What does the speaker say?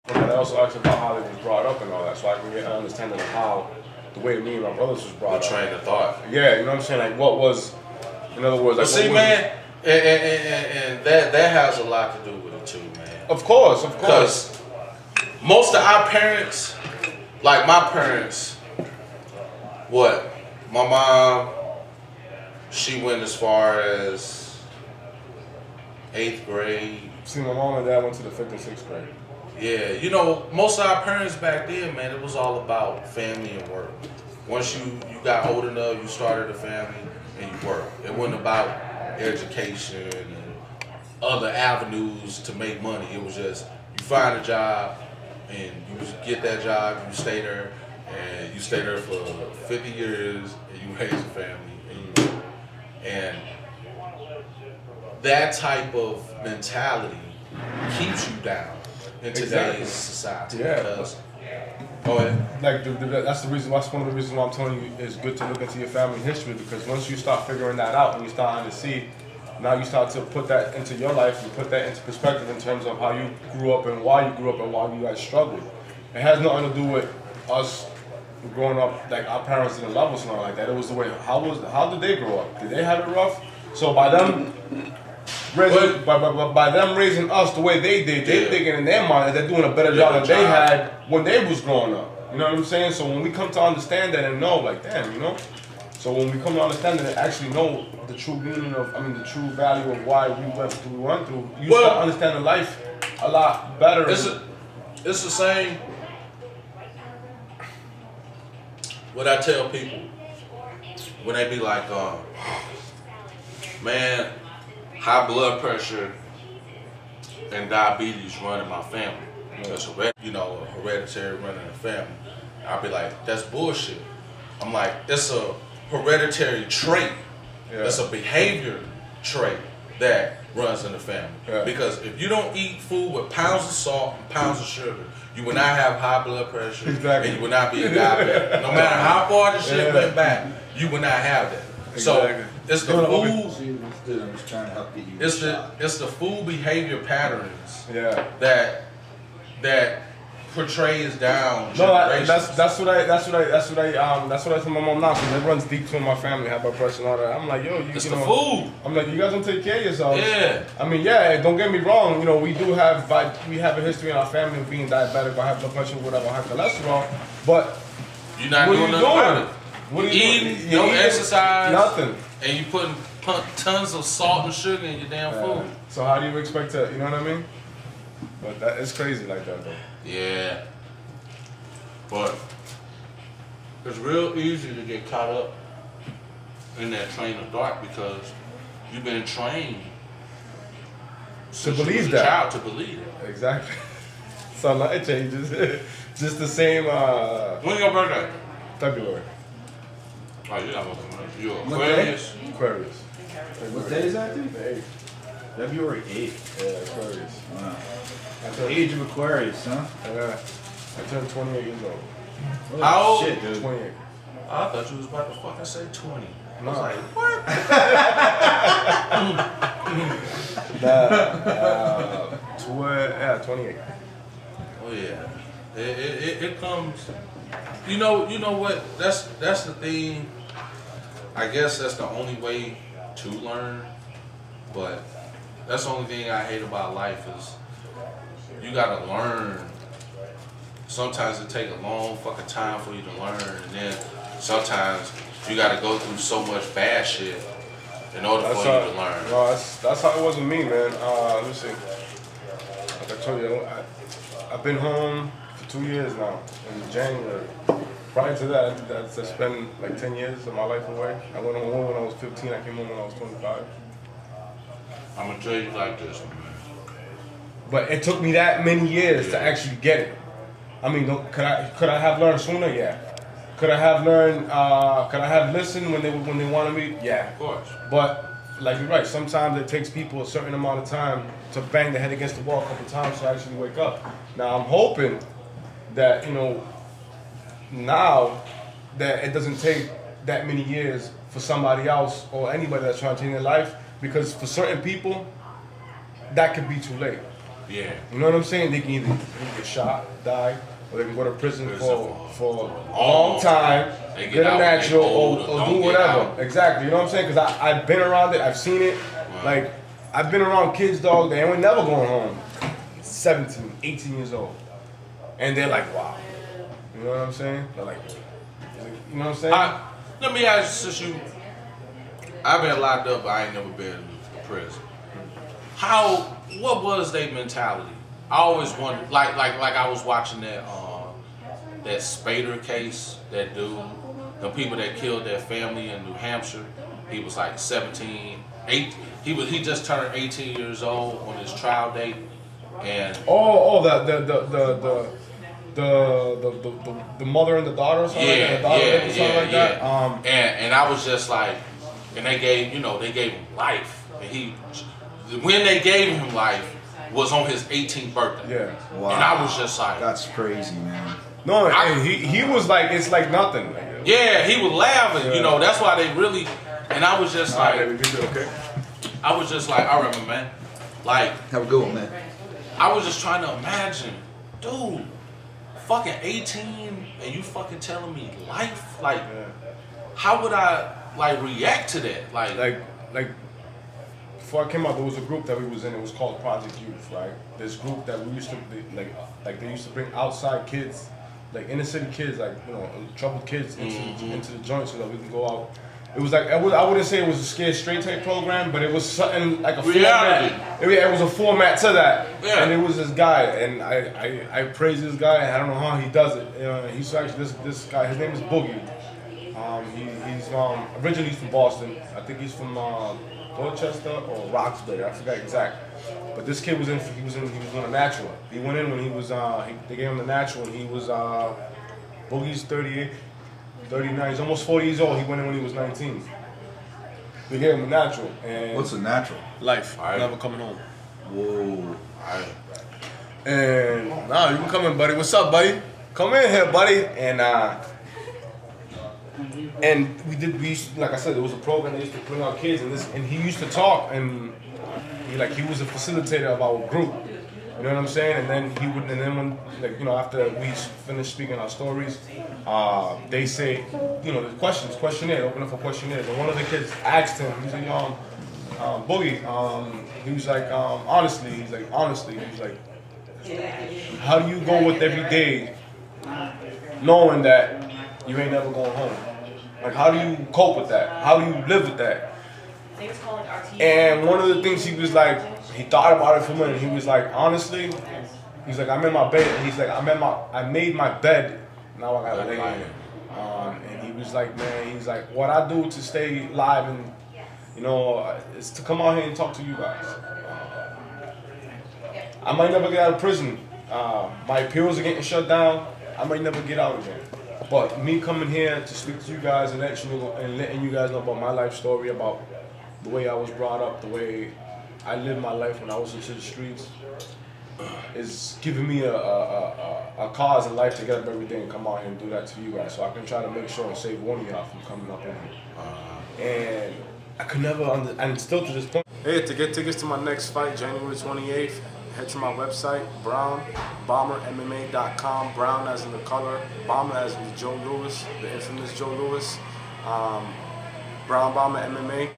But I also asked about how they was brought up and all that, so I can get an understanding of how the way me and my brothers was brought up. The train of thought. Yeah, you know what I'm saying? Like, what was, in other words, like, but see, man, and that has a lot to do with it too, man. Of course. Because most of our parents, like my parents, my mom, she went as far as 8th grade. See, my mom and dad went to the 5th and 6th grade. Yeah, you know, most of our parents back then, man, it was all about family and work. Once you got old enough, you started a family and you work. It wasn't about education and other avenues to make money. It was just you find a job and you get that job, you stay there, and you stay there for 50 years and you raise a family. And that type of mentality keeps you down in today's society. Yeah. Because, like that's the reason. That's one of the reasons why I'm telling you it's good to look into your family history, because once you start figuring that out and you start to see, now you start to put that into your life and put that into perspective in terms of how you grew up and why you grew up and why you guys struggled. It has nothing to do with us growing up like our parents didn't love us and all like that. It was the way how did they grow up? Did they have it rough? So by them by them raising us the way they did, they're thinking in their mind that they're doing a better job than they had when they was growing up. You know what I'm saying? So when we come to understand that and know, like, damn, you know? So when we come to understand that and actually know the true meaning of, the true value of why we went through, you start understanding life a lot better. It's the same. What I tell people when they be like, man, high blood pressure and diabetes run in my family. That's a hereditary run in the family. I'll be like, that's bullshit. I'm like, it's a hereditary trait. Yeah. It's a behavior trait that runs in the family. Yeah. Because if you don't eat food with pounds of salt and pounds of sugar, you will not have high blood pressure. Exactly. And you will not be a diabetic. No matter how far the shit went back, you will not have that. Exactly. So it's the food. It's the food behavior patterns that portrays down. No, that's what I tell my mom now, because it runs deep to my family, high blood pressure and all that. I'm like, yo, the food. I'm like, you guys don't take care of yourselves. Yeah. Don't get me wrong. You know, we have a history in our family of being diabetic, or high blood pressure, whatever, high cholesterol. But you're not doing nothing about it. What are you eating? You don't exercise. Nothing. And you putting tons of salt and sugar in your damn food. So how do you expect to? You know what I mean? But that it's crazy like that though. Yeah. But it's real easy to get caught up in that train of thought because you've been trained to believe that. Child to believe it. Exactly. So nothing changes. Just the same. When's your birthday? February. Oh, you're not looking much. You're Aquarius? Aquarius. What day is that, dude? The 8th. February 8th. Yeah, Aquarius. Wow. The age of Aquarius, huh? Yeah. I turned 28 years old. Holy How old? Shit, dude. 28. I thought you was about to fucking say 20. I was No. like, what? 28. Oh yeah. It comes. You know what? That's the thing. I guess that's the only way to learn. But that's the only thing I hate about life is you gotta learn. Sometimes it takes a long fucking time for you to learn, and then sometimes you gotta go through so much bad shit in order for you to learn. No, that's how it was with me, man. Let me see. Like I told you, I've been home for 2 years now, in January. Prior to that, I spent like 10 years of my life away. I went home when I was 15, I came home when I was 25. I'm gonna tell you like this, man. But it took me that many years to actually get it. I mean, could I have learned sooner? Yeah. Could I have learned? Could I have listened when they wanted me? Yeah. Of course. But like you're right, sometimes it takes people a certain amount of time to bang their head against the wall a couple times to actually wake up. Now I'm hoping that now that it doesn't take that many years for somebody else or anybody that's trying to change their life, because for certain people that could be too late. Yeah. You know what I'm saying? They can either get shot, die, or they can go to prison for a long time, They get a out, natural, they old, or don't do get whatever. out. Exactly. You know what I'm saying? Because I've been around it. I've seen it. Like, I've been around kids, dog. They ain't never going home. 17, 18 years old. And they're like, wow. You know what I'm saying? They're like, you know what I'm saying? Let me ask you, since I've been locked up, but I ain't never been to prison. What was their mentality? I always wondered, like I was watching that Spader case, that dude, the people that killed their family in New Hampshire. He was like 17, 8. He just turned 18 years old on his trial date, and the mother and the daughter or something like that. And I was just like, and they gave him life, and when they gave him life was on his 18th birthday. Yeah. Wow. And I was just like, that's crazy, man. No, he was like, it's like nothing. yeah, he was laughing. Yeah. That's why they really. And I was just like, okay. I was just like, all right, my man. Like, Have a good one, man. I was just trying to imagine, dude, fucking 18, and you fucking telling me life? Like, how would I like react to that? Like before I came out, there was a group that we was in. It was called Project Youth, right? This group that we used to be, like they used to bring outside kids, like inner city kids, like troubled kids into the joint so that we can go out. It was like I wouldn't say it was a scared straight type program, but it was something like a reality. format. It was a format to that, Yeah. and it was this guy, and I praise this guy. And I don't know how he does it. He's actually this guy. His name is Boogie. He's originally from Boston. I think he's from Dorchester or Roxbury. I forgot exact. But this kid was on a natural. He went in when he was they gave him the natural, and he was Boogie's 38. 39, he's almost 40 years old. He went in when he was 19. They gave him a natural. And What's a natural? life? Right. Never coming home. Whoa. And you can come in, buddy. What's up, buddy? Come in here, buddy. And we used to, like I said, there was a program that used to bring out kids, and he used to talk, and he was a facilitator of our group. You know what I'm saying? And then when after we finished speaking our stories, they say, the questionnaire, open up for questionnaires. And one of the kids asked him, he's like, Boogie, he was like, honestly, how do you go with every day knowing that you ain't never going home? Like, how do you cope with that? How do you live with that? And one of the things he was like, he thought about it for a minute. He was like, honestly, he's like, I'm in my bed. He's like, I made my bed. Now I gotta lay in it. And he was like, man, he's like, what I do to stay alive and is to come out here and talk to you guys. I might never get out of prison. My appeals are getting shut down. I might never get out again. But me coming here to speak to you guys and letting you guys know about my life story, about the way I was brought up, the way I lived my life when I was into the streets, is giving me a cause in life to get up every day and come out here and do that to you guys, so I can try to make sure and save one of y'all from coming up in here. And I could never and still to this point. Hey, to get tickets to my next fight, January 28th, head to my website, DawnlandNH.com. Brown as in the color, Bomber as in Joe Louis, the infamous Joe Louis. Brown Bomber MMA.